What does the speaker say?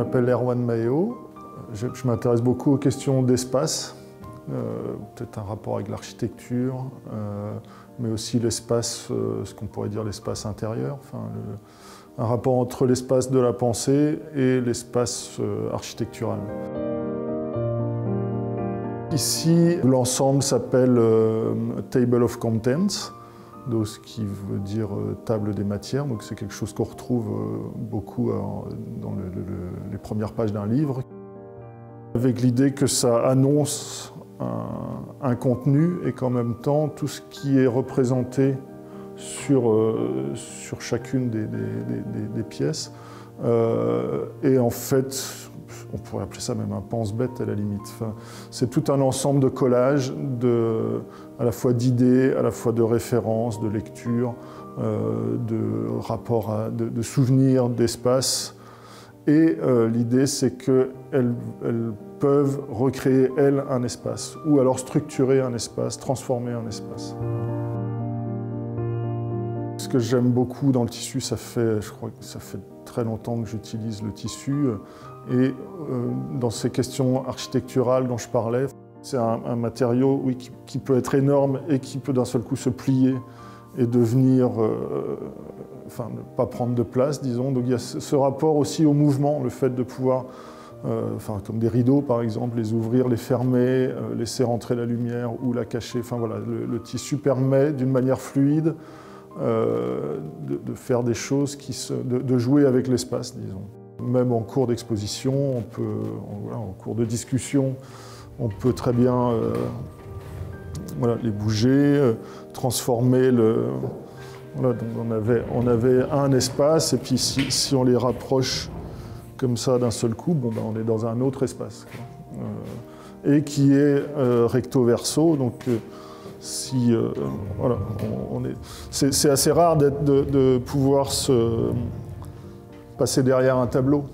m'appelle Erwan Maheo. Je m'intéresse beaucoup aux questions d'espace, peut-être un rapport avec l'architecture, mais aussi l'espace, ce qu'on pourrait dire l'espace intérieur, enfin, un rapport entre l'espace de la pensée et l'espace architectural. Ici, l'ensemble s'appelle Table of Contents, donc ce qui veut dire table des matières, donc c'est quelque chose qu'on retrouve beaucoup dans les premières pages d'un livre, avec l'idée que ça annonce un contenu et qu'en même temps, tout ce qui est représenté sur chacune des pièces est en fait, on pourrait appeler ça même un pense-bête à la limite. Enfin, c'est tout un ensemble de collages, à la fois d'idées, à la fois de références, de lectures, de rapports, de souvenirs, d'espace. Et l'idée, c'est qu'elles peuvent recréer, elles, un espace, ou alors structurer un espace, transformer un espace. Ce que j'aime beaucoup dans le tissu, je crois que ça fait très longtemps que j'utilise le tissu, et dans ces questions architecturales dont je parlais, c'est un matériau oui, qui peut être énorme et qui peut d'un seul coup se plier et devenir, enfin ne pas prendre de place, disons. Donc il y a ce rapport aussi au mouvement, le fait de pouvoir, enfin comme des rideaux par exemple, les ouvrir, les fermer, laisser rentrer la lumière ou la cacher. Enfin voilà, le tissu permet d'une manière fluide de faire des choses, de jouer avec l'espace, disons. Même en cours d'exposition, en cours de discussion, on peut très bien voilà, les bouger, transformer Voilà, donc on avait un espace, et puis si on les rapproche comme ça d'un seul coup, bon, ben on est dans un autre espace, quoi. Et qui est recto-verso, donc voilà, c'est assez rare de pouvoir se passer derrière un tableau.